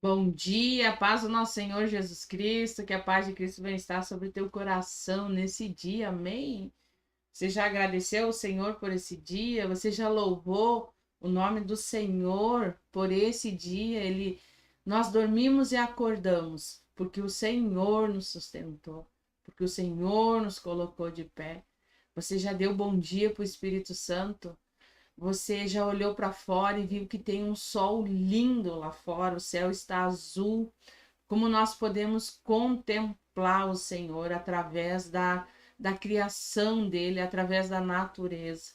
Bom dia, paz do nosso Senhor Jesus Cristo, que a paz de Cristo venha estar sobre o teu coração nesse dia, amém? Você já agradeceu ao Senhor por esse dia? Você já louvou o nome do Senhor por esse dia? Nós dormimos e acordamos, porque o Senhor nos sustentou, porque o Senhor nos colocou de pé. Você já deu bom dia para o Espírito Santo? Você já olhou para fora e viu que tem um sol lindo lá fora, o céu está azul. Como nós podemos contemplar o Senhor através da criação dele, através da natureza.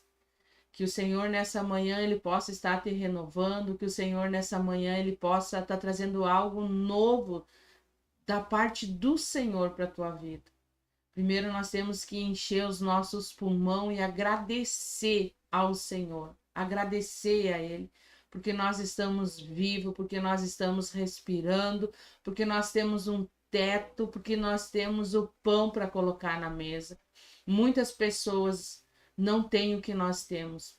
Que o Senhor nessa manhã ele possa estar te renovando, que o Senhor nessa manhã ele possa estar trazendo algo novo da parte do Senhor para a tua vida. Primeiro nós temos que encher os nossos pulmões e agradecer ao Senhor, agradecer a Ele, porque nós estamos vivos, porque nós estamos respirando, porque nós temos um teto, porque nós temos o pão para colocar na mesa. Muitas pessoas não têm o que nós temos.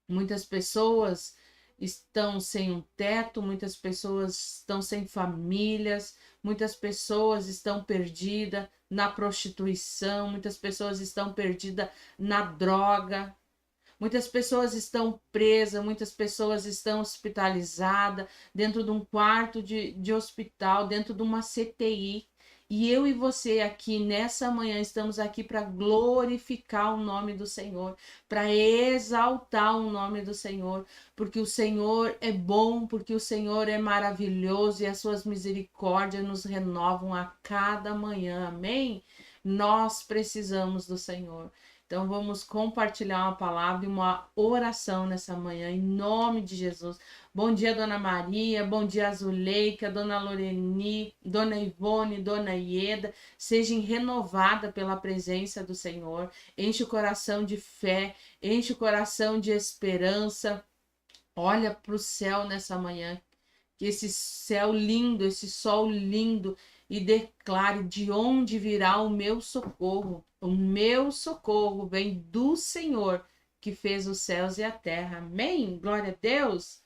Muitas pessoas estão sem um teto, muitas pessoas estão sem famílias, muitas pessoas estão perdidas na prostituição, muitas pessoas estão perdidas na droga, muitas pessoas estão presas, muitas pessoas estão hospitalizadas dentro de um quarto de hospital, dentro de uma CTI. E eu e você aqui nessa manhã estamos aqui para glorificar o nome do Senhor, para exaltar o nome do Senhor, porque o Senhor é bom, porque o Senhor é maravilhoso e as suas misericórdias nos renovam a cada manhã. Amém? Nós precisamos do Senhor. Então vamos compartilhar uma palavra e uma oração nessa manhã, em nome de Jesus. Bom dia, Dona Maria, bom dia, Zuleika, Dona Loreni, Dona Ivone, Dona Ieda. Sejam renovadas pela presença do Senhor. Enche o coração de fé, enche o coração de esperança. Olha para o céu nessa manhã, que esse céu lindo, esse sol lindo, e declare de onde virá o meu socorro. O meu socorro vem do Senhor, que fez os céus e a terra. Amém? Glória a Deus.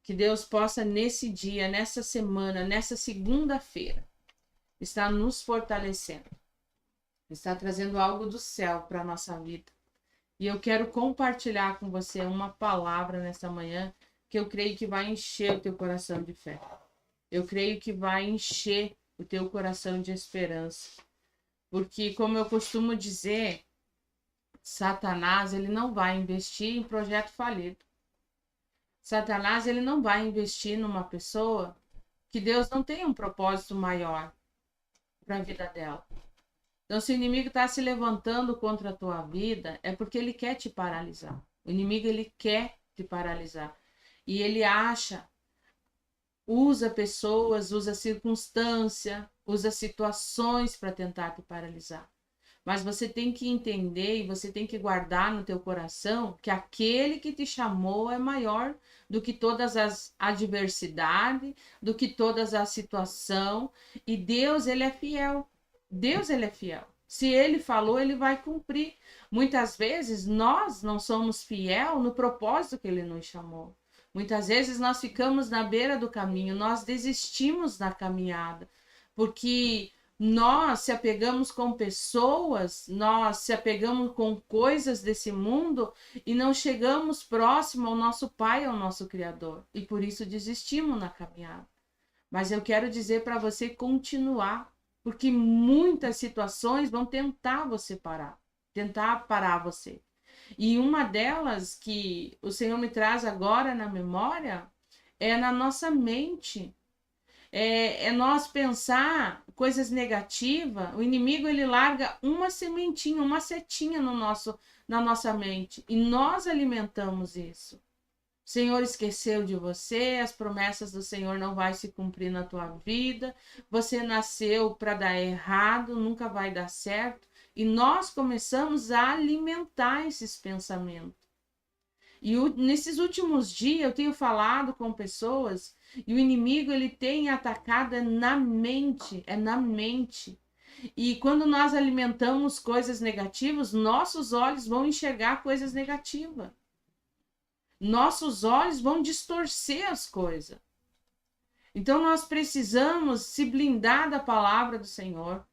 Que Deus possa nesse dia, nessa semana, nessa segunda-feira, estar nos fortalecendo, estar trazendo algo do céu para a nossa vida. E eu quero compartilhar com você uma palavra nessa manhã que eu creio que vai encher o teu coração de fé. Eu creio que vai encher o teu coração de esperança. Porque, como eu costumo dizer, Satanás ele não vai investir em projeto falido. Satanás ele não vai investir numa pessoa que Deus não tem um propósito maior para a vida dela. Então, se o inimigo está se levantando contra a tua vida, é porque ele quer te paralisar. O inimigo ele quer te paralisar. E ele usa pessoas, usa circunstância, usa situações para tentar te paralisar. Mas você tem que entender e você tem que guardar no teu coração que aquele que te chamou é maior do que todas as adversidades, do que todas as situações. E Deus, ele é fiel. Deus, ele é fiel. Se ele falou, ele vai cumprir. Muitas vezes nós não somos fiel no propósito que ele nos chamou. Muitas vezes nós ficamos na beira do caminho, nós desistimos da caminhada, porque nós se apegamos com pessoas, nós se apegamos com coisas desse mundo e não chegamos próximo ao nosso Pai, ao nosso Criador. E por isso desistimos na caminhada. Mas eu quero dizer para você continuar, porque muitas situações vão tentar parar você. E uma delas que o Senhor me traz agora na memória é na nossa mente. É nós pensar coisas negativas. O inimigo ele larga uma sementinha, uma setinha na nossa mente e nós alimentamos isso. O Senhor esqueceu de você, as promessas do Senhor não vai se cumprir na tua vida. Você nasceu para dar errado, nunca vai dar certo. E nós começamos a alimentar esses pensamentos. E nesses últimos dias eu tenho falado com pessoas e o inimigo ele tem atacado na mente, é na mente. E quando nós alimentamos coisas negativas, nossos olhos vão enxergar coisas negativas. Nossos olhos vão distorcer as coisas. Então nós precisamos se blindar da palavra do Senhor.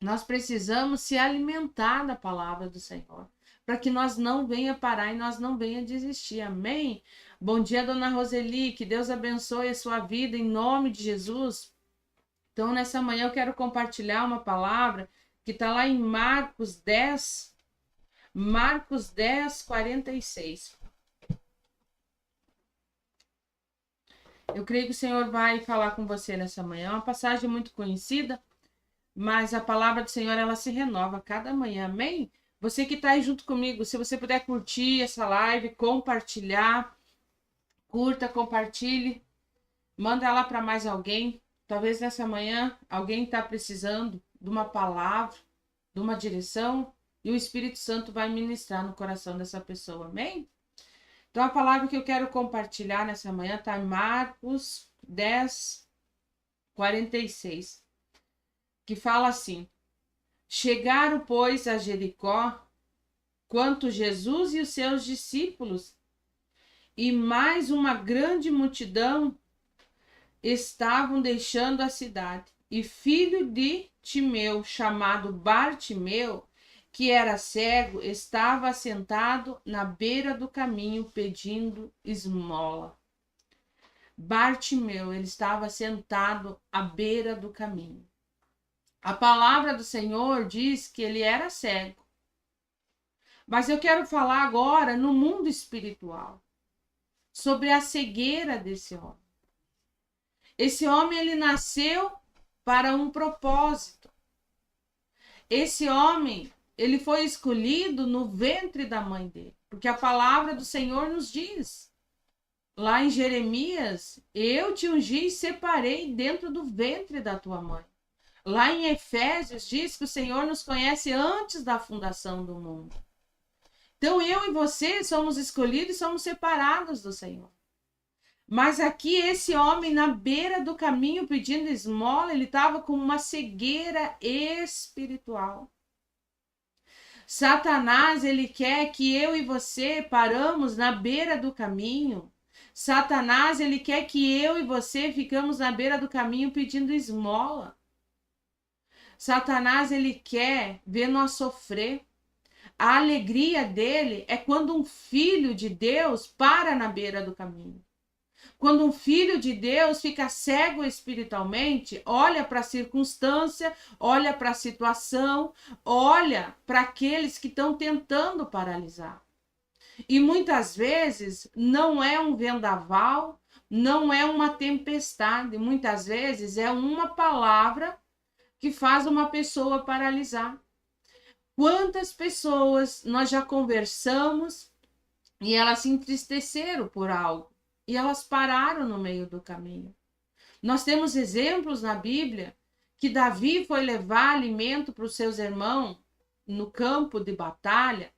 Nós precisamos se alimentar da palavra do Senhor, para que nós não venha parar e nós não venha desistir. Amém? Bom dia, dona Roseli, que Deus abençoe a sua vida em nome de Jesus. Então, nessa manhã eu quero compartilhar uma palavra que está lá em Marcos 10, 46. Eu creio que o Senhor vai falar com você nessa manhã. É uma passagem muito conhecida, mas a palavra do Senhor, ela se renova cada manhã, amém? Você que está aí junto comigo, se você puder curtir essa live, compartilhar, curta, compartilhe, manda ela para mais alguém. Talvez nessa manhã alguém está precisando de uma palavra, de uma direção, e o Espírito Santo vai ministrar no coração dessa pessoa, amém? Então a palavra que eu quero compartilhar nessa manhã está em Marcos 10, 46. Que fala assim: chegaram, pois, a Jericó, quanto Jesus e os seus discípulos, e mais uma grande multidão estavam deixando a cidade. E filho de Timeu, chamado Bartimeu, que era cego, estava assentado na beira do caminho pedindo esmola. Bartimeu, ele estava sentado à beira do caminho. A palavra do Senhor diz que ele era cego. Mas eu quero falar agora no mundo espiritual, sobre a cegueira desse homem. Esse homem, ele nasceu para um propósito. Esse homem, ele foi escolhido no ventre da mãe dele, porque a palavra do Senhor nos diz, lá em Jeremias, eu te ungi e separei dentro do ventre da tua mãe. Lá em Efésios diz que o Senhor nos conhece antes da fundação do mundo. Então eu e você somos escolhidos e somos separados do Senhor. Mas aqui esse homem na beira do caminho pedindo esmola, ele estava com uma cegueira espiritual. Satanás, ele quer que eu e você paramos na beira do caminho. Satanás, ele quer que eu e você ficamos na beira do caminho pedindo esmola. Satanás, ele quer ver nós sofrer. A alegria dele é quando um filho de Deus para na beira do caminho. Quando um filho de Deus fica cego espiritualmente, olha para a circunstância, olha para a situação, olha para aqueles que estão tentando paralisar. E muitas vezes não é um vendaval, não é uma tempestade, muitas vezes é uma palavra que faz uma pessoa paralisar. Quantas pessoas nós já conversamos e elas se entristeceram por algo e elas pararam no meio do caminho. Nós temos exemplos na Bíblia que Davi foi levar alimento para os seus irmãos no campo de batalha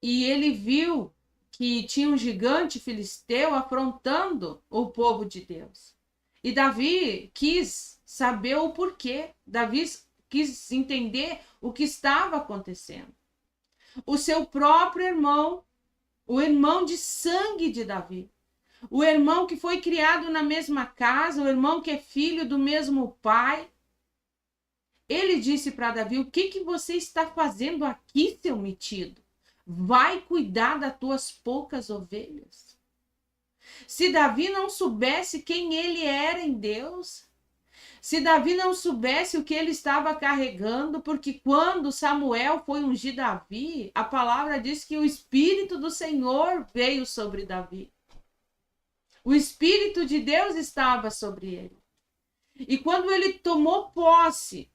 e ele viu que tinha um gigante filisteu afrontando o povo de Deus. E Davi quis saber o porquê. Davi quis entender o que estava acontecendo. O seu próprio irmão, o irmão de sangue de Davi, o irmão que foi criado na mesma casa, o irmão que é filho do mesmo pai, ele disse para Davi: o que você está fazendo aqui, seu metido? Vai cuidar das tuas poucas ovelhas. Se Davi não soubesse quem ele era em Deus, se Davi não soubesse o que ele estava carregando, porque quando Samuel foi ungir Davi, a palavra diz que o Espírito do Senhor veio sobre Davi. O Espírito de Deus estava sobre ele. E quando ele tomou posse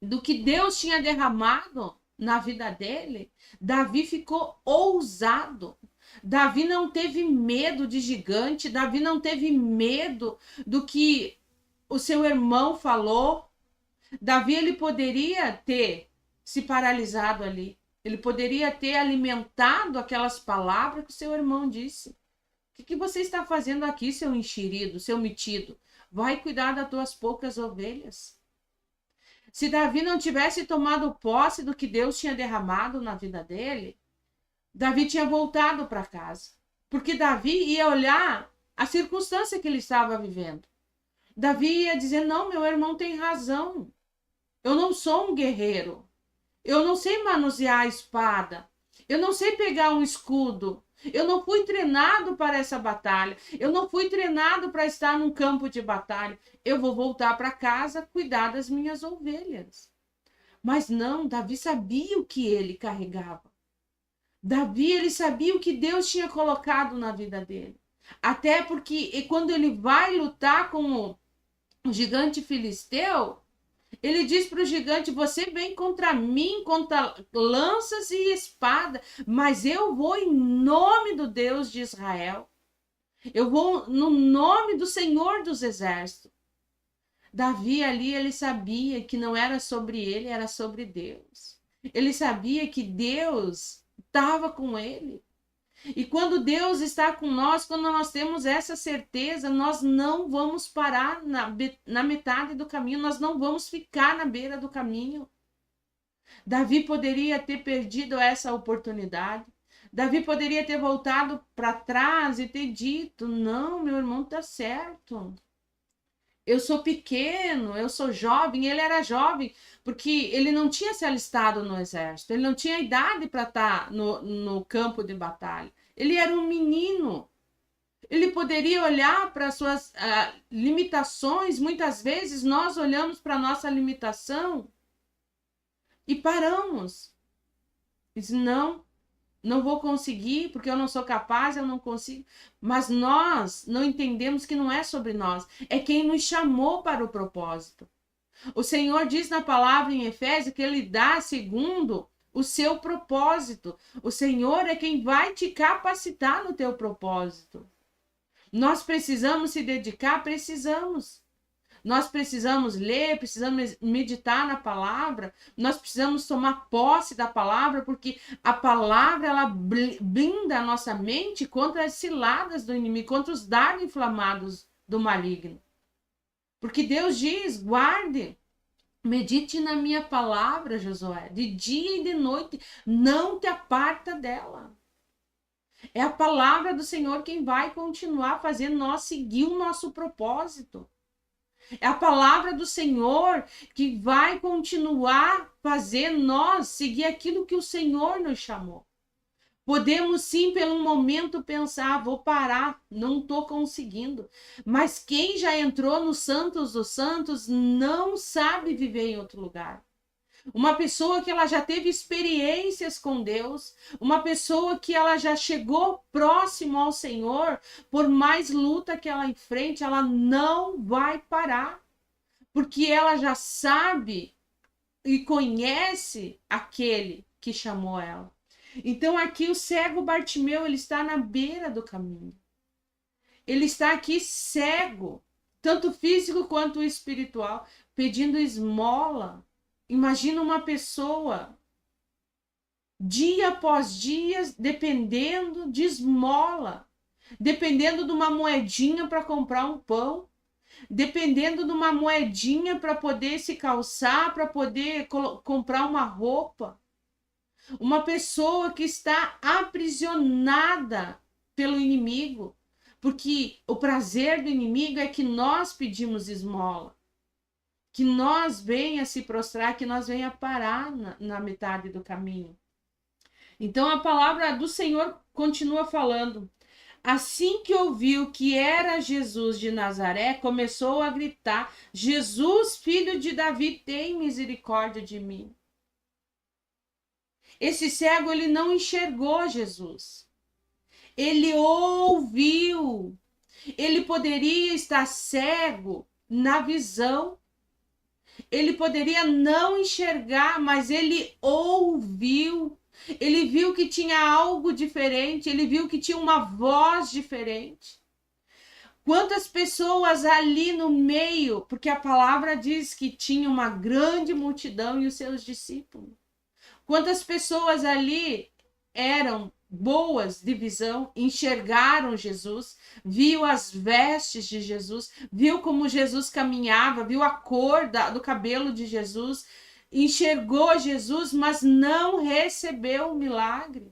do que Deus tinha derramado na vida dele, Davi ficou ousado. Davi não teve medo de gigante, Davi não teve medo do que o seu irmão falou. Davi, ele poderia ter se paralisado ali. Ele poderia ter alimentado aquelas palavras que o seu irmão disse. O que você está fazendo aqui, seu enxerido, seu metido? Vai cuidar das tuas poucas ovelhas. Se Davi não tivesse tomado posse do que Deus tinha derramado na vida dele, Davi tinha voltado para casa. Porque Davi ia olhar a circunstância que ele estava vivendo. Davi ia dizer, não, meu irmão tem razão. Eu não sou um guerreiro. Eu não sei manusear a espada. Eu não sei pegar um escudo. Eu não fui treinado para essa batalha. Eu não fui treinado para estar num campo de batalha. Eu vou voltar para casa cuidar das minhas ovelhas. Mas não, Davi sabia o que ele carregava. Davi, ele sabia o que Deus tinha colocado na vida dele. Até porque quando ele vai lutar com o gigante filisteu, ele diz para o gigante, você vem contra mim, contra lanças e espada, mas eu vou em nome do Deus de Israel. Eu vou no nome do Senhor dos Exércitos. Davi ali, ele sabia que não era sobre ele, era sobre Deus. Ele sabia que Deus estava com ele. E quando Deus está com nós, quando nós temos essa certeza, nós não vamos parar na metade do caminho, nós não vamos ficar na beira do caminho. Davi poderia ter perdido essa oportunidade. Davi poderia ter voltado para trás e ter dito, não, meu irmão está certo. Eu sou pequeno, eu sou jovem. Ele era jovem porque ele não tinha se alistado no exército, ele não tinha idade para estar no campo de batalha. Ele era um menino. Ele poderia olhar para suas limitações. Muitas vezes nós olhamos para a nossa limitação e paramos. Diz, não vou conseguir, porque eu não sou capaz, eu não consigo. Mas nós não entendemos que não é sobre nós, é quem nos chamou para o propósito. O Senhor diz na palavra em Efésios que Ele dá segundo o seu propósito. O Senhor é quem vai te capacitar no teu propósito. Nós precisamos se dedicar, precisamos. Nós precisamos ler, precisamos meditar na palavra, nós precisamos tomar posse da palavra, porque a palavra, ela blinda a nossa mente contra as ciladas do inimigo, contra os dardos inflamados do maligno. Porque Deus diz, guarde, medite na minha palavra, Josué, de dia e de noite, não te aparta dela. É a palavra do Senhor quem vai continuar fazendo nós seguir o nosso propósito. É a palavra do Senhor que vai continuar fazendo nós seguir aquilo que o Senhor nos chamou. Podemos sim, pelo momento, pensar, vou parar, não estou conseguindo. Mas quem já entrou no Santos dos Santos não sabe viver em outro lugar. Uma pessoa que ela já teve experiências com Deus, uma pessoa que ela já chegou próximo ao Senhor, por mais luta que ela enfrente, ela não vai parar, porque ela já sabe e conhece aquele que chamou ela. Então aqui o cego Bartimeu, ele está na beira do caminho. Ele está aqui cego, tanto físico quanto espiritual, pedindo esmola. Imagina uma pessoa, dia após dia, dependendo de esmola, dependendo de uma moedinha para comprar um pão, dependendo de uma moedinha para poder se calçar, para poder comprar uma roupa. Uma pessoa que está aprisionada pelo inimigo, porque o prazer do inimigo é que nós pedimos esmola, que nós venha se prostrar, que nós venha parar na metade do caminho. Então a palavra do Senhor continua falando. Assim que ouviu que era Jesus de Nazaré, começou a gritar, Jesus, filho de Davi, tem misericórdia de mim. Esse cego, ele não enxergou Jesus. Ele ouviu. Ele poderia estar cego na visão. Ele poderia não enxergar, mas ele ouviu. Ele viu que tinha algo diferente, ele viu que tinha uma voz diferente. Quantas pessoas ali no meio, porque a palavra diz que tinha uma grande multidão e os seus discípulos. Quantas pessoas ali eram boas de visão, enxergaram Jesus, viu as vestes de Jesus, viu como Jesus caminhava, viu a cor do cabelo de Jesus, enxergou Jesus, mas não recebeu o milagre,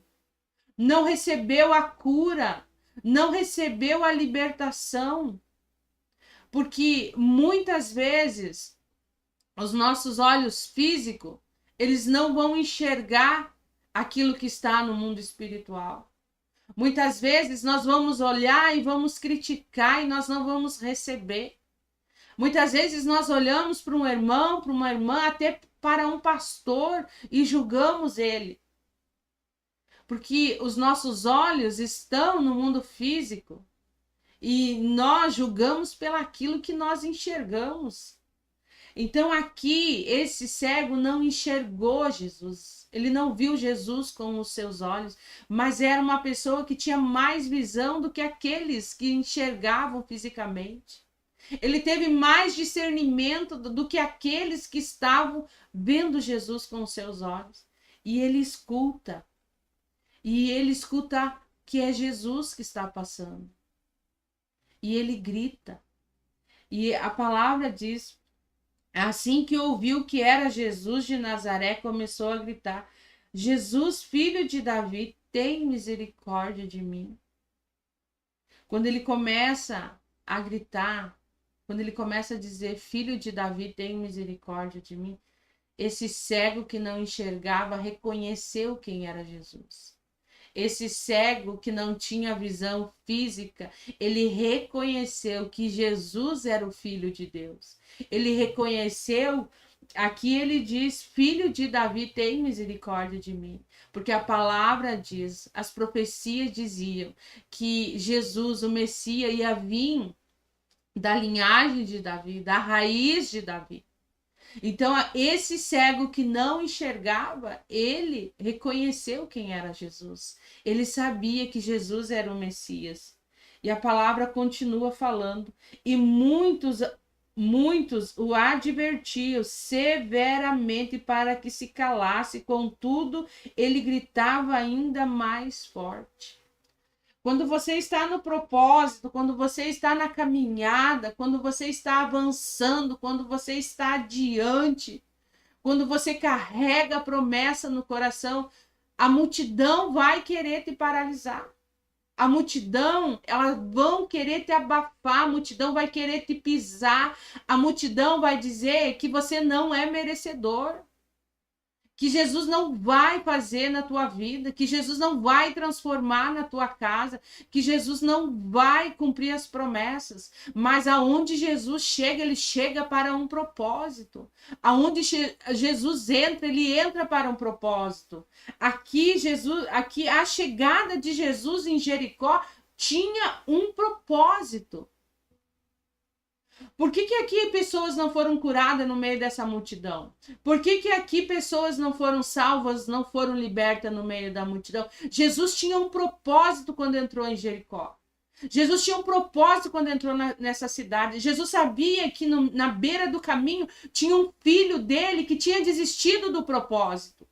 não recebeu a cura, não recebeu a libertação. Porque muitas vezes os nossos olhos físicos, eles não vão enxergar aquilo que está no mundo espiritual. Muitas vezes nós vamos olhar e vamos criticar e nós não vamos receber. Muitas vezes nós olhamos para um irmão, para uma irmã, até para um pastor e julgamos ele. Porque os nossos olhos estão no mundo físico e nós julgamos pelaquilo que nós enxergamos. Então aqui esse cego não enxergou Jesus, ele não viu Jesus com os seus olhos, mas era uma pessoa que tinha mais visão do que aqueles que enxergavam fisicamente. Ele teve mais discernimento do que aqueles que estavam vendo Jesus com os seus olhos. E ele escuta que é Jesus que está passando. E ele grita. E a palavra diz: assim que ouviu que era Jesus de Nazaré, começou a gritar: Jesus, filho de Davi, tem misericórdia de mim. Quando ele começa a gritar, quando ele começa a dizer: filho de Davi, tem misericórdia de mim, esse cego que não enxergava reconheceu quem era Jesus. Esse cego que não tinha visão física, ele reconheceu que Jesus era o Filho de Deus. Ele reconheceu, aqui ele diz: filho de Davi, tem misericórdia de mim. Porque a palavra diz, as profecias diziam que Jesus, o Messias, ia vir da linhagem de Davi, da raiz de Davi. Então, esse cego que não enxergava, ele reconheceu quem era Jesus. Ele sabia que Jesus era o Messias. E a palavra continua falando. E muitos o advertiam severamente para que se calasse. Contudo, ele gritava ainda mais forte. Quando você está no propósito, quando você está na caminhada, quando você está avançando, quando você está adiante, quando você carrega a promessa no coração, a multidão vai querer te paralisar. A multidão, elas vão querer te abafar, a multidão vai querer te pisar, a multidão vai dizer que você não é merecedor, que Jesus não vai fazer na tua vida, que Jesus não vai transformar na tua casa, que Jesus não vai cumprir as promessas, mas aonde Jesus chega, ele chega para um propósito. Aonde Jesus entra, ele entra para um propósito. Aqui a chegada de Jesus em Jericó tinha um propósito. Por que aqui pessoas não foram curadas no meio dessa multidão? Por que aqui pessoas não foram salvas, não foram libertas no meio da multidão? Jesus tinha um propósito quando entrou em Jericó. Jesus tinha um propósito quando entrou nessa cidade. Jesus sabia que na beira do caminho tinha um filho dele que tinha desistido do propósito.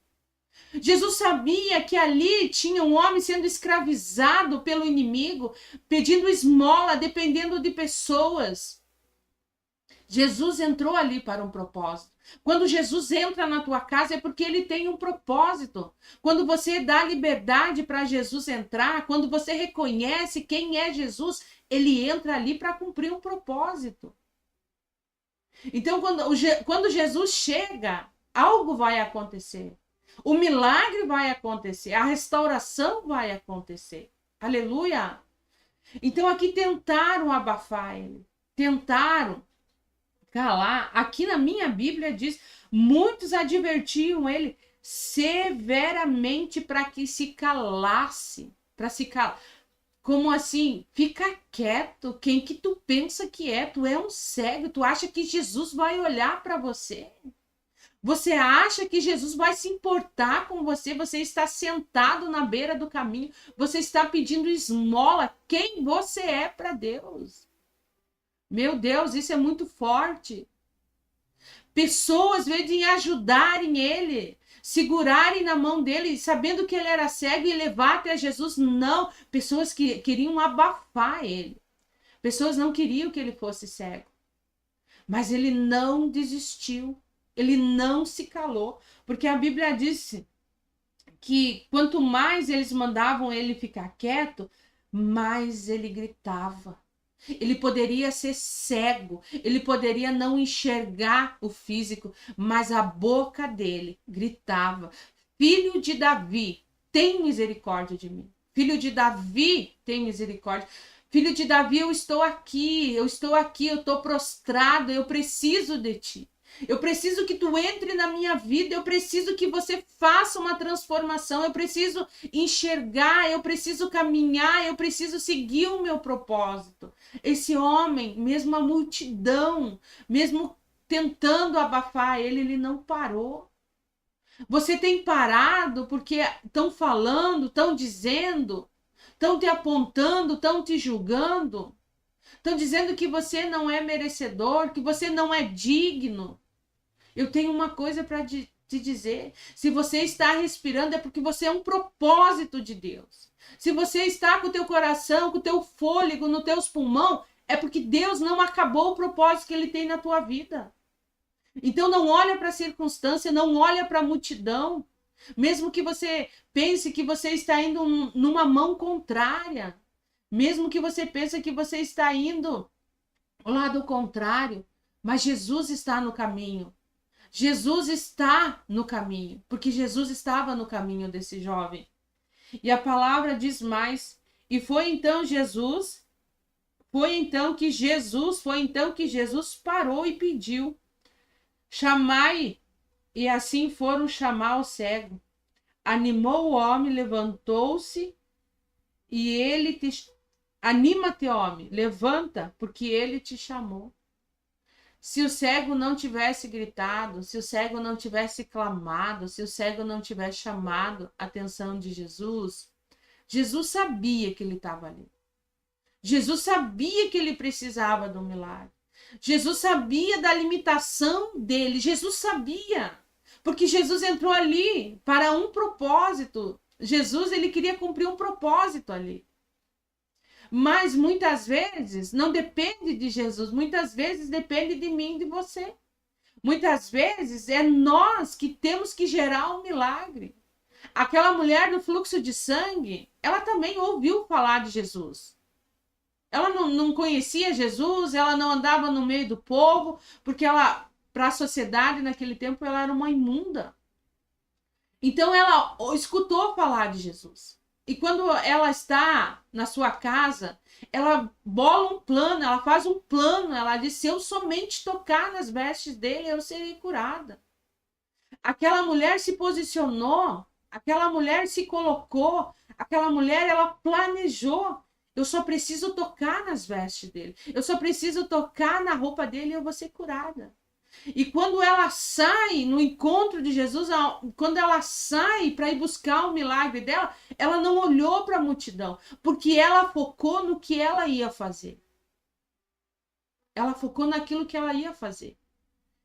Jesus sabia que ali tinha um homem sendo escravizado pelo inimigo, pedindo esmola, dependendo de pessoas. Jesus entrou ali para um propósito. Quando Jesus entra na tua casa é porque ele tem um propósito. Quando você dá liberdade para Jesus entrar, quando você reconhece quem é Jesus, ele entra ali para cumprir um propósito. Então, quando Jesus chega, algo vai acontecer. O milagre vai acontecer, a restauração vai acontecer. Aleluia! Então, aqui tentaram abafar ele, tentaram calar. Aqui na minha Bíblia diz: muitos advertiam ele severamente para que se calasse, para se calar. Como assim? Fica quieto. Quem que tu pensa que é? Tu é um cego, tu acha que Jesus vai olhar para você? Você acha que Jesus vai se importar com você? Você está sentado na beira do caminho, você está pedindo esmola. Quem você é para Deus? Meu Deus, isso é muito forte. Pessoas vêm ajudarem ele, segurarem na mão dele, sabendo que ele era cego e levar até Jesus. Não, pessoas que queriam abafar ele. Pessoas não queriam que ele fosse cego. Mas ele não desistiu. Ele não se calou. Porque a Bíblia disse que quanto mais eles mandavam ele ficar quieto, mais ele gritava. Ele poderia ser cego, ele poderia não enxergar o físico, mas a boca dele gritava: Filho de Davi, tem misericórdia de mim. Filho de Davi, tem misericórdia. Filho de Davi, eu estou aqui, eu estou prostrado, eu preciso de ti. Eu preciso que tu entre na minha vida, eu preciso que você faça uma transformação, eu preciso enxergar, eu preciso caminhar, eu preciso seguir o meu propósito. Esse homem, mesmo a multidão, mesmo tentando abafar ele, ele não parou. Você tem parado porque estão falando, estão dizendo, estão te apontando, estão te julgando, estão dizendo que você não é merecedor, que você não é digno. Eu tenho uma coisa para te dizer. Se você está respirando é porque você é um propósito de Deus. Se você está com o teu coração, com o teu fôlego nos teus pulmões, é porque Deus não acabou o propósito que ele tem na tua vida. Então não olha para a circunstância, não olha para a multidão. Mesmo que você pense que você está indo numa mão contrária. Mesmo que você pense que você está indo ao lado contrário. Mas Jesus está no caminho. Jesus está no caminho, porque Jesus estava no caminho desse jovem. E a palavra diz mais: e foi então que Jesus parou e pediu: chamai. E assim foram chamar o cego. Animou o homem, levantou-se, e ele te... Anima-te, homem, levanta, porque ele te chamou. Se o cego não tivesse gritado, se o cego não tivesse clamado, se o cego não tivesse chamado a atenção de Jesus, Jesus sabia que ele estava ali. Jesus sabia que ele precisava de um milagre. Jesus sabia da limitação dele. Jesus sabia, porque Jesus entrou ali para um propósito. Jesus, ele queria cumprir um propósito ali. Mas muitas vezes não depende de Jesus, muitas vezes depende de mim e de você. Muitas vezes é nós que temos que gerar um milagre. Aquela mulher do fluxo de sangue, ela também ouviu falar de Jesus. Ela não conhecia Jesus, ela não andava no meio do povo, porque ela, para a sociedade naquele tempo, ela era uma imunda. Então ela escutou falar de Jesus. E quando ela está na sua casa, ela bola um plano, ela faz um plano, ela diz: se eu somente tocar nas vestes dele, eu serei curada. Aquela mulher se posicionou, aquela mulher se colocou, aquela mulher, ela planejou: eu só preciso tocar nas vestes dele, eu só preciso tocar na roupa dele e eu vou ser curada. E quando ela sai no encontro de Jesus, quando ela sai para ir buscar o milagre dela, ela não olhou para a multidão, porque ela focou no que ela ia fazer. Ela focou naquilo que ela ia fazer.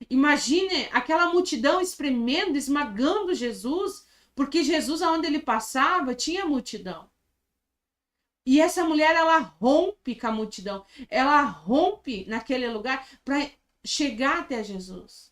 Imagine aquela multidão espremendo, esmagando Jesus, porque Jesus, aonde ele passava, tinha multidão. E essa mulher, ela rompe com a multidão. Ela rompe naquele lugar para chegar até Jesus.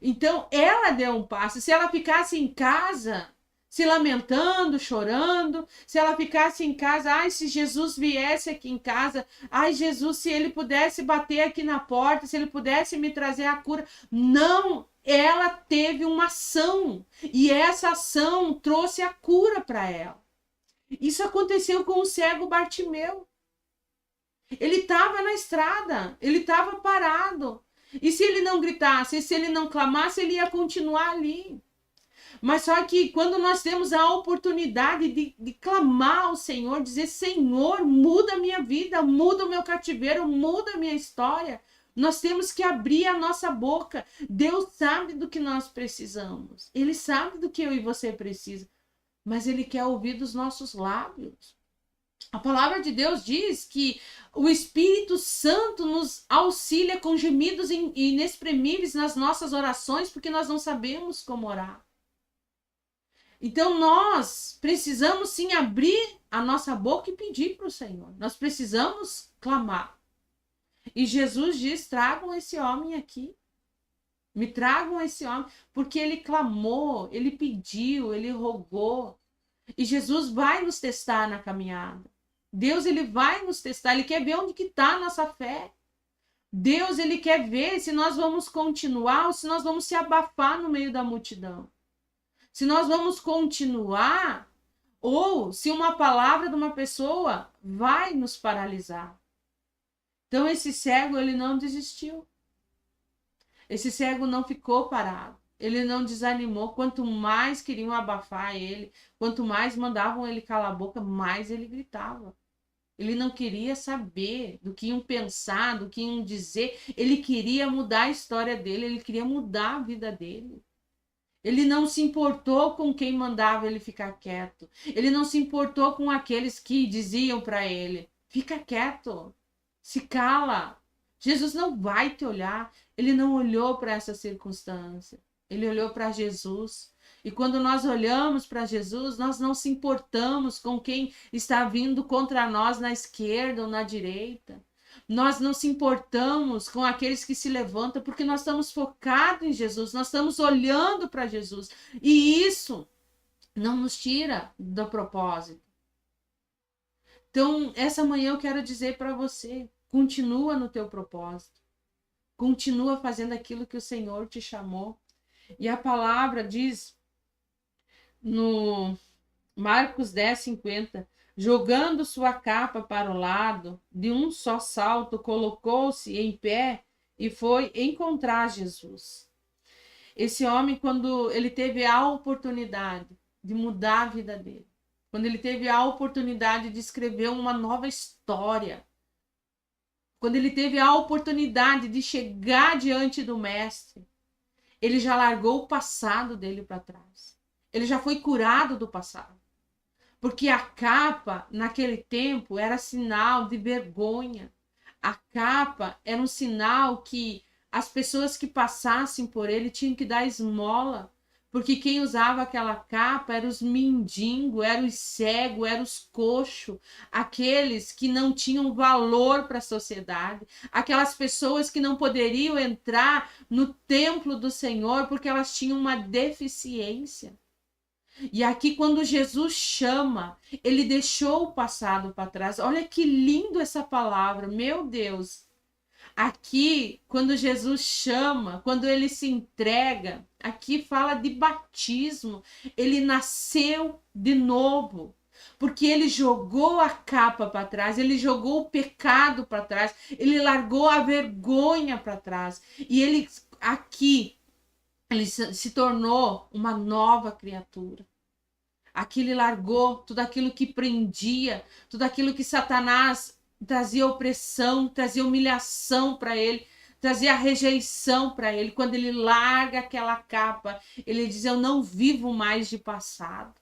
Então, ela deu um passo. Se ela ficasse em casa, se lamentando, chorando, se ela ficasse em casa, ai, se Jesus viesse aqui em casa, ai, Jesus, se ele pudesse bater aqui na porta, se ele pudesse me trazer a cura. Não, ela teve uma ação, e essa ação trouxe a cura para ela. Isso aconteceu com o cego Bartimeu. Ele estava na estrada, ele estava parado. E se ele não gritasse, se ele não clamasse, ele ia continuar ali. Mas só que quando nós temos a oportunidade de clamar ao Senhor, dizer: Senhor, muda a minha vida, muda o meu cativeiro, muda a minha história, nós temos que abrir a nossa boca. Deus sabe do que nós precisamos. Ele sabe do que eu e você precisam. Mas Ele quer ouvir dos nossos lábios. A palavra de Deus diz que o Espírito Santo nos auxilia com gemidos inexprimíveis nas nossas orações, porque nós não sabemos como orar. Então nós precisamos sim abrir a nossa boca e pedir para o Senhor. Nós precisamos clamar. E Jesus diz: tragam esse homem aqui. Me tragam esse homem, porque ele clamou, ele pediu, ele rogou. E Jesus vai nos testar na caminhada. Deus, ele vai nos testar, ele quer ver onde que está a nossa fé. Deus, ele quer ver se nós vamos continuar ou se nós vamos se abafar no meio da multidão. Se nós vamos continuar ou se uma palavra de uma pessoa vai nos paralisar. Então esse cego, ele não desistiu. Esse cego não ficou parado. Ele não desanimou. Quanto mais queriam abafar ele, quanto mais mandavam ele calar a boca, mais ele gritava. Ele não queria saber do que iam pensar, do que iam dizer. Ele queria mudar a história dele, ele queria mudar a vida dele. Ele não se importou com quem mandava ele ficar quieto. Ele não se importou com aqueles que diziam para ele: fica quieto, se cala. Jesus não vai te olhar. Ele não olhou para essa circunstância. Ele olhou para Jesus. E quando nós olhamos para Jesus, nós não se importamos com quem está vindo contra nós na esquerda ou na direita. Nós não se importamos com aqueles que se levantam, porque nós estamos focados em Jesus, nós estamos olhando para Jesus. E isso não nos tira do propósito. Então, essa manhã eu quero dizer para você, continua no teu propósito. Continua fazendo aquilo que o Senhor te chamou. E a palavra diz no Marcos 10:50, jogando sua capa para o lado, de um só salto, colocou-se em pé e foi encontrar Jesus. Esse homem, quando ele teve a oportunidade de mudar a vida dele, quando ele teve a oportunidade de escrever uma nova história, quando ele teve a oportunidade de chegar diante do mestre, ele já largou o passado dele para trás. Ele já foi curado do passado. Porque a capa, naquele tempo, era sinal de vergonha. A capa era um sinal que as pessoas que passassem por ele tinham que dar esmola. Porque quem usava aquela capa eram os mendigos, eram os cegos, eram os coxos, aqueles que não tinham valor para a sociedade, aquelas pessoas que não poderiam entrar no templo do Senhor porque elas tinham uma deficiência. E aqui, quando Jesus chama, ele deixou o passado para trás. Olha que lindo essa palavra, meu Deus. Aqui, quando Jesus chama, quando ele se entrega, aqui fala de batismo. Ele nasceu de novo, porque ele jogou a capa para trás, ele jogou o pecado para trás, ele largou a vergonha para trás. E ele aqui, ele se tornou uma nova criatura. Aqui ele largou tudo aquilo que prendia, tudo aquilo que Satanás trazia opressão, trazia humilhação para ele, trazia rejeição para ele. Quando ele larga aquela capa, ele diz: eu não vivo mais de passado.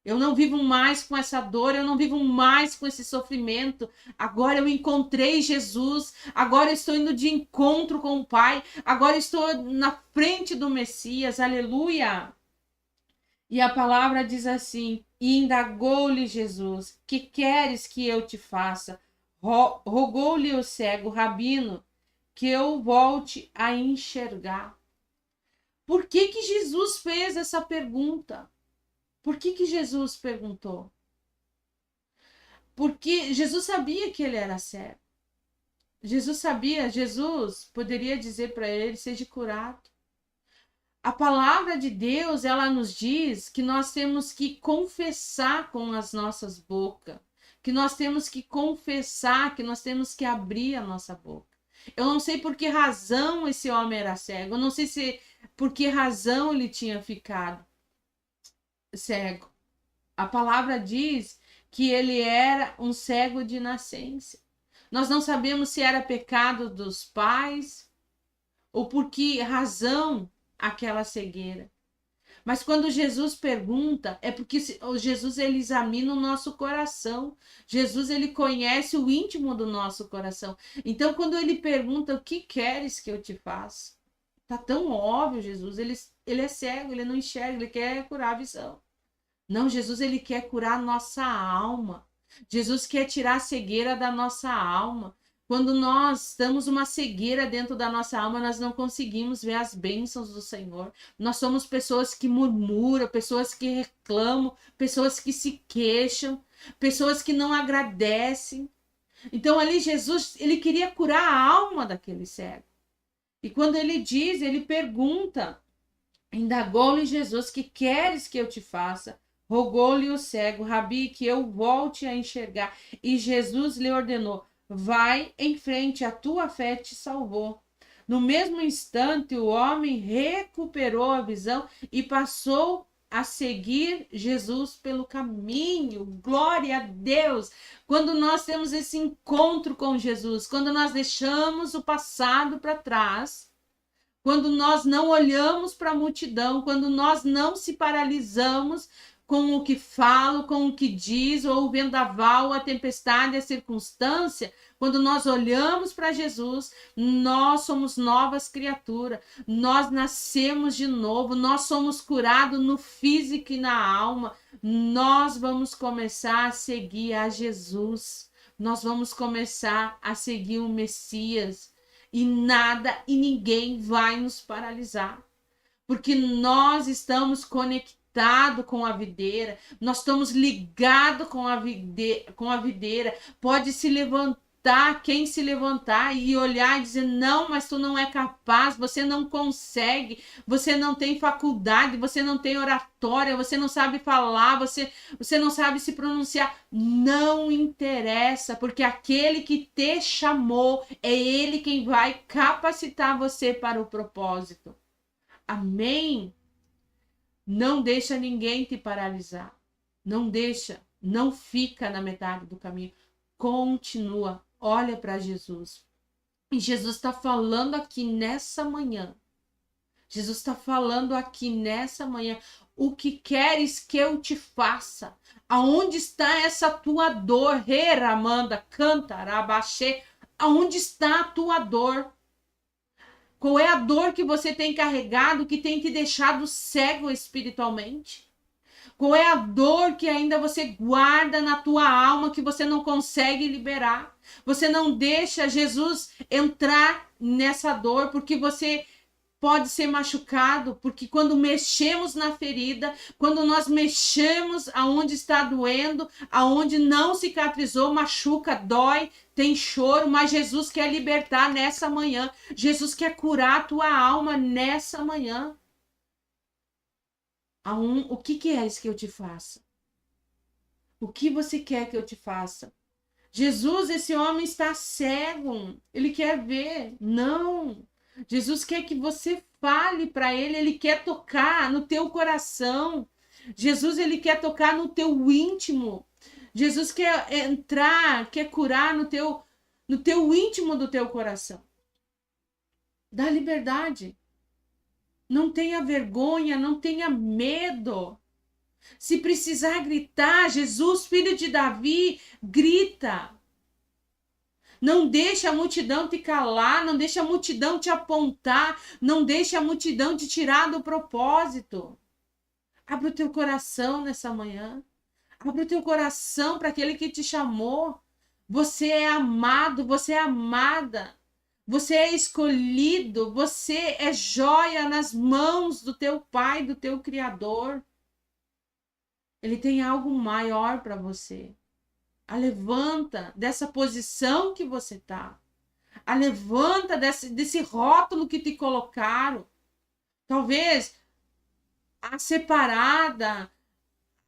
Eu não vivo mais com essa dor, eu não vivo mais com esse sofrimento. Agora eu encontrei Jesus, agora eu estou indo de encontro com o Pai, agora eu estou na frente do Messias, aleluia. E a palavra diz assim: e indagou-lhe Jesus: que queres que eu te faça? Rogou-lhe o cego: Rabino, que eu volte a enxergar. Por que Jesus fez essa pergunta? Por que Jesus perguntou? Porque Jesus sabia que ele era cego. Jesus poderia dizer para ele: seja curado. A palavra de Deus, ela nos diz que nós temos que confessar com as nossas bocas, que nós temos que confessar, que nós temos que abrir a nossa boca. Eu não sei por que razão esse homem era cego, eu não sei se por que razão ele tinha ficado cego. A palavra diz que ele era um cego de nascença. Nós não sabemos se era pecado dos pais ou por que razão aquela cegueira. Mas quando Jesus pergunta, é porque Jesus ele examina o nosso coração. Jesus ele conhece o íntimo do nosso coração. Então quando ele pergunta: o que queres que eu te faça? Tá tão óbvio, Jesus, ele é cego, ele não enxerga, ele quer curar a visão. Não, Jesus ele quer curar a nossa alma. Jesus quer tirar a cegueira da nossa alma. Quando nós temos uma cegueira dentro da nossa alma, nós não conseguimos ver as bênçãos do Senhor. Nós somos pessoas que murmuram, pessoas que reclamam, pessoas que se queixam, pessoas que não agradecem. Então ali Jesus, ele queria curar a alma daquele cego. E quando ele diz, ele pergunta, indagou-lhe Jesus: que queres que eu te faça? Rogou-lhe o cego: Rabi, que eu volte a enxergar. E Jesus lhe ordenou: vai em frente, a tua fé te salvou. No mesmo instante, o homem recuperou a visão e passou a seguir Jesus pelo caminho. Glória a Deus! Quando nós temos esse encontro com Jesus, quando nós deixamos o passado para trás, quando nós não olhamos para a multidão, quando nós não se paralisamos com o que fala, com o que diz, ou o vendaval, a tempestade, a circunstância, quando nós olhamos para Jesus, nós somos novas criaturas, nós nascemos de novo, nós somos curados no físico e na alma, nós vamos começar a seguir a Jesus, nós vamos começar a seguir o Messias, e nada e ninguém vai nos paralisar, porque nós estamos conectados com a videira, nós estamos ligados com a videira. Pode se levantar quem se levantar e olhar e dizer: não, mas tu não é capaz, você não consegue, você não tem faculdade, você não tem oratória, você não sabe falar, você não sabe se pronunciar. Não interessa, porque aquele que te chamou é ele quem vai capacitar você para o propósito. Amém? Não deixa ninguém te paralisar. Não deixa, não fica na metade do caminho. Continua, olha para Jesus. E Jesus está falando aqui nessa manhã. Jesus está falando aqui nessa manhã. O que queres que eu te faça? Aonde está essa tua dor? Reramanda, canta, rabaxê. Aonde está a tua dor? Qual é a dor que você tem carregado que tem te deixado cego espiritualmente? Qual é a dor que ainda você guarda na tua alma que você não consegue liberar? Você não deixa Jesus entrar nessa dor porque você pode ser machucado, porque quando mexemos na ferida, quando nós mexemos aonde está doendo, aonde não cicatrizou, machuca, dói, tem choro, mas Jesus quer libertar nessa manhã. Jesus quer curar a tua alma nessa manhã. O que queres que eu te faça? O que você quer que eu te faça? Jesus, esse homem está cego, ele quer ver. Não. Jesus quer que você fale para ele quer tocar no teu coração. Jesus, ele quer tocar no teu íntimo. Jesus quer entrar, quer curar no teu íntimo do teu coração. Dá liberdade. Não tenha vergonha, não tenha medo. Se precisar gritar, Jesus, filho de Davi, grita. Não deixe a multidão te calar, não deixe a multidão te apontar, não deixe a multidão te tirar do propósito. Abre o teu coração nessa manhã. Abre o teu coração para aquele que te chamou. Você é amado, você é amada. Você é escolhido, você é joia nas mãos do teu Pai, do teu Criador. Ele tem algo maior para você. Levanta dessa posição que você está. Levanta desse rótulo que te colocaram. Talvez a separada,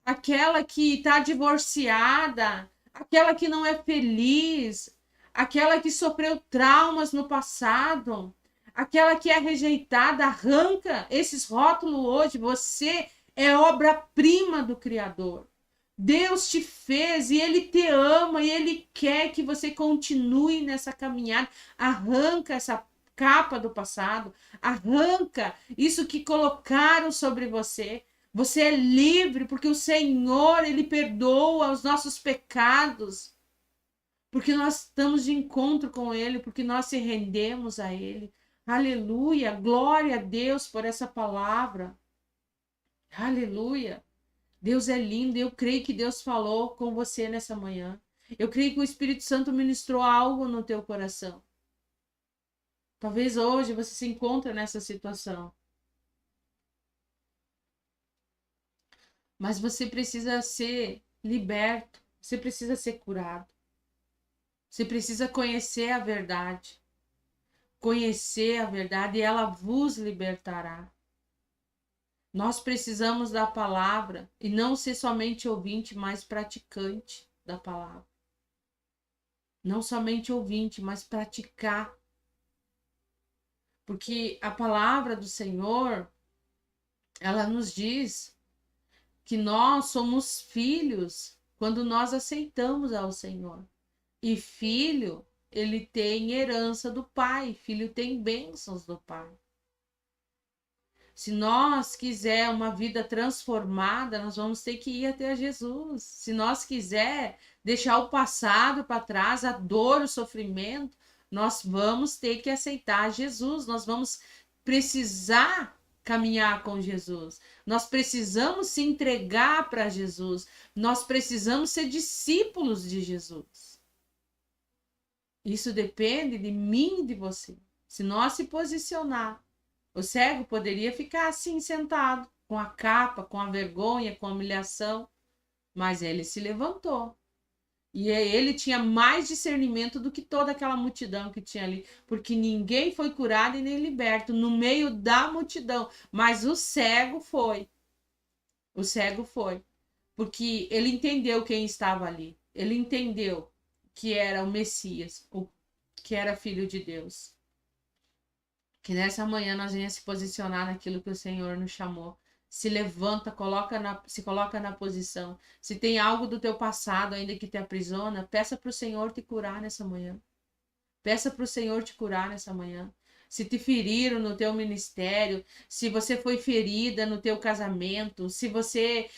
aquela que está divorciada, aquela que não é feliz, aquela que sofreu traumas no passado, aquela que é rejeitada. Arranca esses rótulos hoje. Você é obra-prima do Criador. Deus te fez e Ele te ama e Ele quer que você continue nessa caminhada. Arranca essa capa do passado, arranca isso que colocaram sobre você. Você é livre porque o Senhor, Ele perdoa os nossos pecados, porque nós estamos de encontro com Ele, porque nós se rendemos a Ele. Aleluia, glória a Deus por essa palavra. Aleluia. Deus é lindo, eu creio que Deus falou com você nessa manhã. Eu creio que o Espírito Santo ministrou algo no teu coração. Talvez hoje você se encontre nessa situação. Mas você precisa ser liberto. Você precisa ser curado. Você precisa conhecer a verdade. Conhecer a verdade e ela vos libertará. Nós precisamos da palavra e não ser somente ouvinte, mas praticante da palavra. Não somente ouvinte, mas praticar. Porque a palavra do Senhor, ela nos diz que nós somos filhos quando nós aceitamos ao Senhor. E filho, ele tem herança do Pai, filho tem bênçãos do Pai. Se nós quiser uma vida transformada, nós vamos ter que ir até Jesus. Se nós quiser deixar o passado para trás, a dor, o sofrimento, nós vamos ter que aceitar Jesus. Nós vamos precisar caminhar com Jesus. Nós precisamos se entregar para Jesus. Nós precisamos ser discípulos de Jesus. Isso depende de mim e de você. Se nós se posicionar, o cego poderia ficar assim sentado, com a capa, com a vergonha, com a humilhação, mas ele se levantou. E ele tinha mais discernimento do que toda aquela multidão que tinha ali, porque ninguém foi curado e nem liberto no meio da multidão, mas o cego foi. O cego foi, porque ele entendeu quem estava ali. Ele entendeu que era o Messias, que era filho de Deus. Que nessa manhã nós venhamos se posicionar naquilo que o Senhor nos chamou. Se levanta, se coloca na posição. Se tem algo do teu passado ainda que te aprisiona, peça para o Senhor te curar nessa manhã. Peça para o Senhor te curar nessa manhã. Se te feriram no teu ministério, se você foi ferida no teu casamento, se você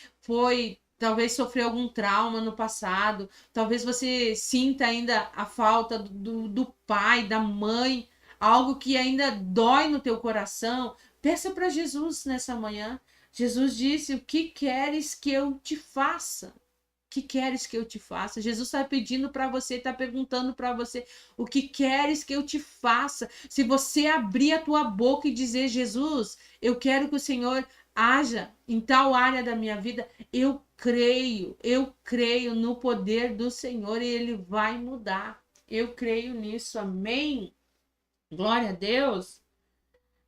talvez sofreu algum trauma no passado, talvez você sinta ainda a falta do pai, da mãe, algo que ainda dói no teu coração, peça para Jesus nessa manhã. Jesus disse: o que queres que eu te faça? O que queres que eu te faça? Jesus está pedindo para você, está perguntando para você: o que queres que eu te faça? Se você abrir a tua boca e dizer: Jesus, eu quero que o Senhor haja em tal área da minha vida, eu creio no poder do Senhor e Ele vai mudar. Eu creio nisso, amém? Glória a Deus.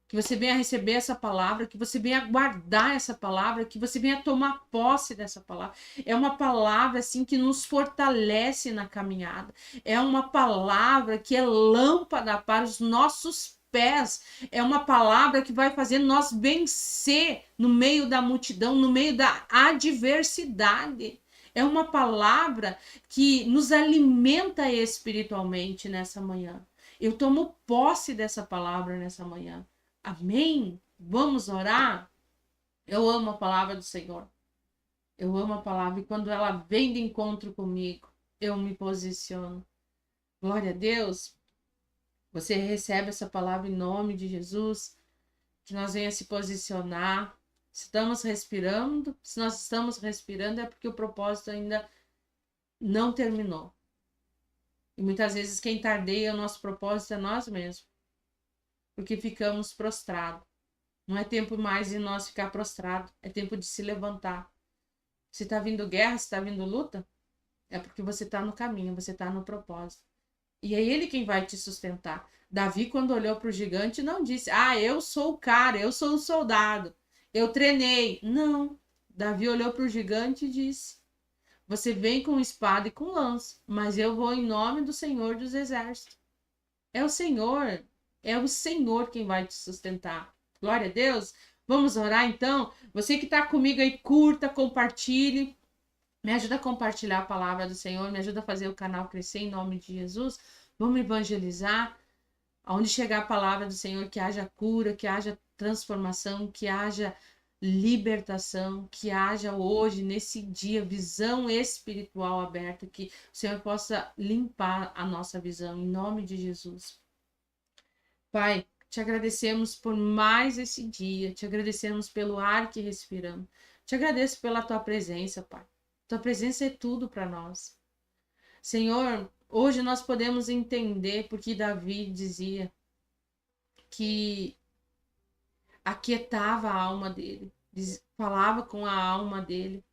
Que você venha receber essa palavra, que você venha guardar essa palavra, que você venha tomar posse dessa palavra. É uma palavra assim que nos fortalece na caminhada. É uma palavra que é lâmpada para os nossos pés. É uma palavra que vai fazer nós vencer no meio da multidão, no meio da adversidade. É uma palavra que nos alimenta espiritualmente nessa manhã. Eu tomo posse dessa palavra nessa manhã. Amém? Vamos orar? Eu amo a palavra do Senhor. Eu amo a palavra e quando ela vem de encontro comigo, eu me posiciono. Glória a Deus. Você recebe essa palavra em nome de Jesus. Que nós venha se posicionar. Se estamos respirando, se nós estamos respirando é porque o propósito ainda não terminou. E muitas vezes quem tardeia o nosso propósito é nós mesmos. Porque ficamos prostrados. Não é tempo mais de nós ficar prostrados. É tempo de se levantar. Se está vindo guerra, se está vindo luta, é porque você está no caminho, você está no propósito. E é Ele quem vai te sustentar. Davi, quando olhou para o gigante, não disse: eu sou o cara, eu sou o soldado, eu treinei. Não. Davi olhou para o gigante e disse: você vem com espada e com lança, mas eu vou em nome do Senhor dos Exércitos. É o Senhor quem vai te sustentar. Glória a Deus. Vamos orar então? Você que está comigo aí, curta, compartilhe. Me ajuda a compartilhar a palavra do Senhor, me ajuda a fazer o canal crescer em nome de Jesus. Vamos evangelizar. Aonde chegar a palavra do Senhor, que haja cura, que haja transformação, que haja libertação, que haja hoje, nesse dia, visão espiritual aberta, que o Senhor possa limpar a nossa visão, em nome de Jesus. Pai, te agradecemos por mais esse dia, te agradecemos pelo ar que respiramos, te agradeço pela tua presença, Pai. Tua presença é tudo para nós. Senhor, hoje nós podemos entender porque Davi dizia que aquietava a alma dele, falava com a alma dele,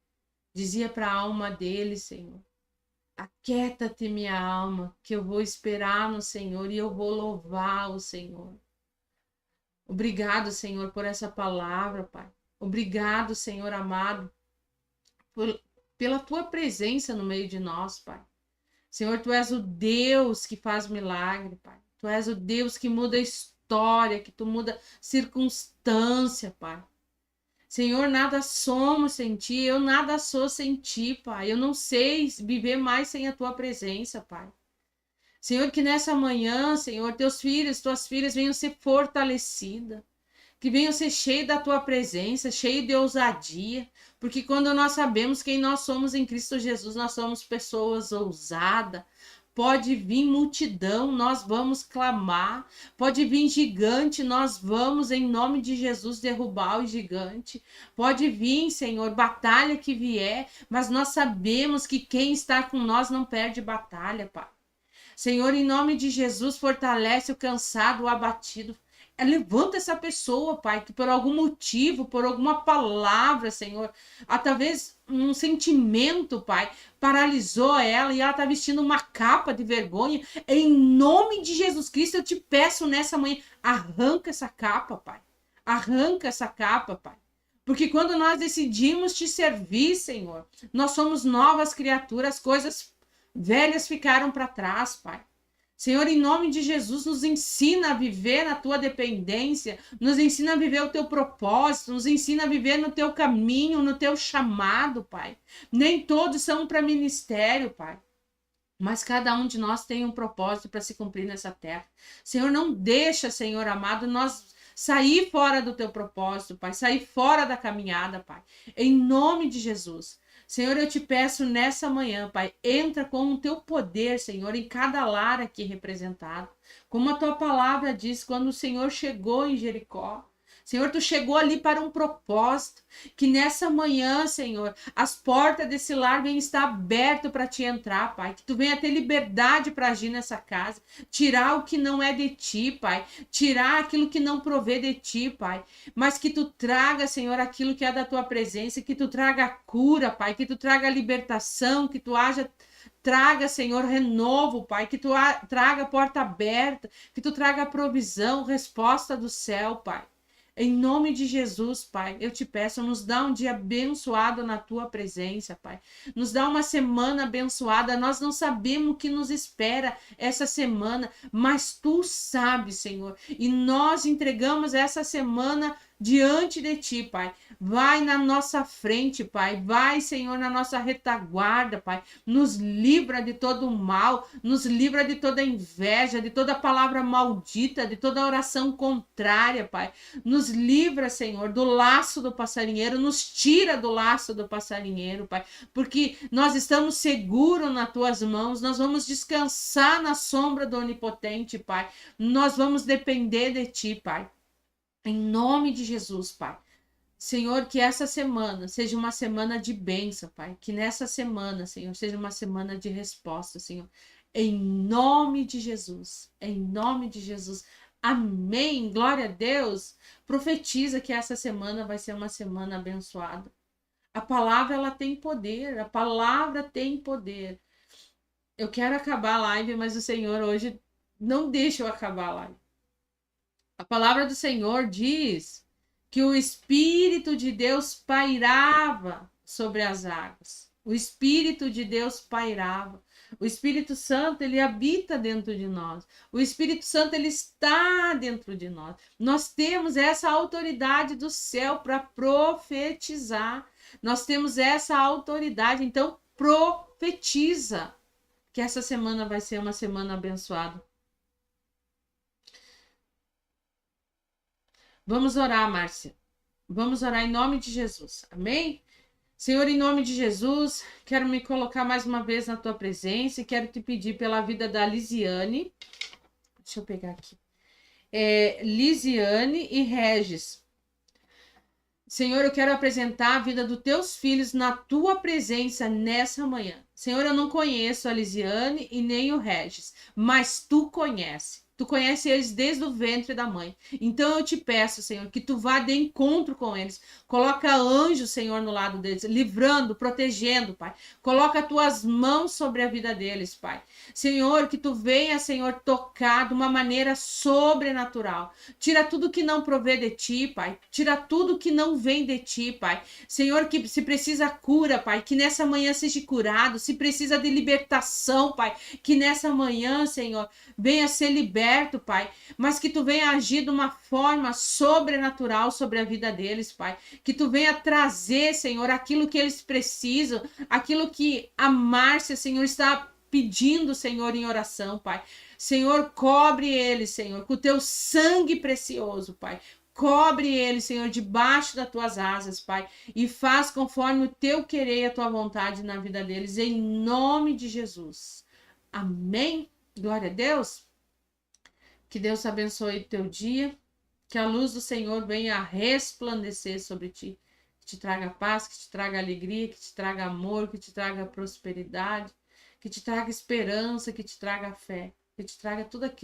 dizia para a alma dele, Senhor, aquieta-te minha alma, que eu vou esperar no Senhor e eu vou louvar o Senhor. Obrigado, Senhor, por essa palavra, Pai. Obrigado, Senhor amado, pela tua presença no meio de nós, Pai. Senhor, tu és o Deus que faz milagre, Pai. Tu és o Deus que muda a história, que tu muda circunstância, Pai. Senhor, nada somos sem ti, eu nada sou sem ti, Pai. Eu não sei viver mais sem a tua presença, Pai. Senhor, que nessa manhã, Senhor, teus filhos, tuas filhas venham ser fortalecidas, que venham ser cheios da tua presença, cheios de ousadia, porque quando nós sabemos quem nós somos em Cristo Jesus, nós somos pessoas ousadas. Pode vir multidão, nós vamos clamar. Pode vir gigante, nós vamos, em nome de Jesus, derrubar o gigante. Pode vir, Senhor, batalha que vier, mas nós sabemos que quem está com nós não perde batalha, Pai. Senhor, em nome de Jesus, fortalece o cansado, o abatido. Levanta essa pessoa, Pai, que por algum motivo, por alguma palavra, Senhor, talvez um sentimento, Pai, paralisou ela e ela está vestindo uma capa de vergonha. Em nome de Jesus Cristo, eu te peço nessa manhã, arranca essa capa, Pai. Arranca essa capa, Pai. Porque quando nós decidimos te servir, Senhor, nós somos novas criaturas, coisas velhas ficaram para trás, Pai. Senhor, em nome de Jesus, nos ensina a viver na tua dependência, nos ensina a viver o teu propósito, nos ensina a viver no teu caminho, no teu chamado, Pai. Nem todos são para ministério, Pai. Mas cada um de nós tem um propósito para se cumprir nessa terra. Senhor, não deixa, Senhor amado, nós sair fora do teu propósito, Pai, sair fora da caminhada, Pai. Em nome de Jesus. Senhor, eu te peço nessa manhã, Pai, entra com o teu poder, Senhor, em cada lar aqui representado. Como a tua palavra diz, quando o Senhor chegou em Jericó, Senhor, tu chegou ali para um propósito, que nessa manhã, Senhor, as portas desse lar venham estar abertas para te entrar, Pai, que tu venha ter liberdade para agir nessa casa, tirar o que não é de ti, Pai, tirar aquilo que não provê de ti, Pai, mas que tu traga, Senhor, aquilo que é da tua presença, que tu traga cura, Pai, que tu traga libertação, que tu traga, Senhor, renovo, Pai, que tu traga porta aberta, que tu traga provisão, resposta do céu, Pai. Em nome de Jesus, Pai, eu te peço, nos dá um dia abençoado na tua presença, Pai. Nos dá uma semana abençoada. Nós não sabemos o que nos espera essa semana, mas tu sabes, Senhor. E nós entregamos essa semana diante de ti, Pai. Vai na nossa frente, Pai. Vai, Senhor, na nossa retaguarda, Pai. Nos livra de todo o mal, nos livra de toda inveja, de toda palavra maldita, de toda oração contrária, Pai. Nos livra, Senhor, do laço do passarinheiro, nos tira do laço do passarinheiro, Pai, porque nós estamos seguros nas tuas mãos, nós vamos descansar na sombra do Onipotente, Pai. Nós vamos depender de ti, Pai. Em nome de Jesus, Pai. Senhor, que essa semana seja uma semana de bênção, Pai. Que nessa semana, Senhor, seja uma semana de resposta, Senhor. Em nome de Jesus. Em nome de Jesus. Amém. Glória a Deus. Profetiza que essa semana vai ser uma semana abençoada. A palavra, ela tem poder. A palavra tem poder. Eu quero acabar a live, mas o Senhor hoje não deixa eu acabar a live. A palavra do Senhor diz que o Espírito de Deus pairava sobre as águas. O Espírito de Deus pairava. O Espírito Santo, ele habita dentro de nós. O Espírito Santo, ele está dentro de nós. Nós temos essa autoridade do céu para profetizar. Nós temos essa autoridade. Então, profetiza que essa semana vai ser uma semana abençoada. Vamos orar, Márcia. Vamos orar em nome de Jesus. Amém? Senhor, em nome de Jesus, quero me colocar mais uma vez na tua presença e quero te pedir pela vida da Lisiane. Deixa eu pegar aqui. Lisiane e Regis. Senhor, eu quero apresentar a vida dos teus filhos na tua presença nessa manhã. Senhor, eu não conheço a Lisiane e nem o Regis, mas tu conhece. Tu conhece eles desde o ventre da mãe. Então eu te peço, Senhor, que tu vá de encontro com eles. Coloca anjos, Senhor, no lado deles, livrando, protegendo, Pai. Coloca as tuas mãos sobre a vida deles, Pai. Senhor, que tu venha, Senhor, tocar de uma maneira sobrenatural. Tira tudo que não provê de ti, Pai. Tira tudo que não vem de ti, Pai. Senhor, que se precisa cura, Pai, que nessa manhã seja curado. Se precisa de libertação, Pai, que nessa manhã, Senhor, venha ser liberto, Pai. Mas que tu venha agir de uma forma sobrenatural sobre a vida deles, Pai. Que tu venha trazer, Senhor, aquilo que eles precisam, aquilo que a Márcia, Senhor, está pedindo, Senhor, em oração, Pai. Senhor, cobre eles, Senhor, com o teu sangue precioso, Pai. Cobre eles, Senhor, debaixo das tuas asas, Pai, e faz conforme o teu querer e a tua vontade na vida deles, em nome de Jesus. Amém? Glória a Deus. Que Deus abençoe o teu dia, que a luz do Senhor venha a resplandecer sobre ti, que te traga paz, que te traga alegria, que te traga amor, que te traga prosperidade, que te traga esperança, que te traga fé, que te traga tudo aquilo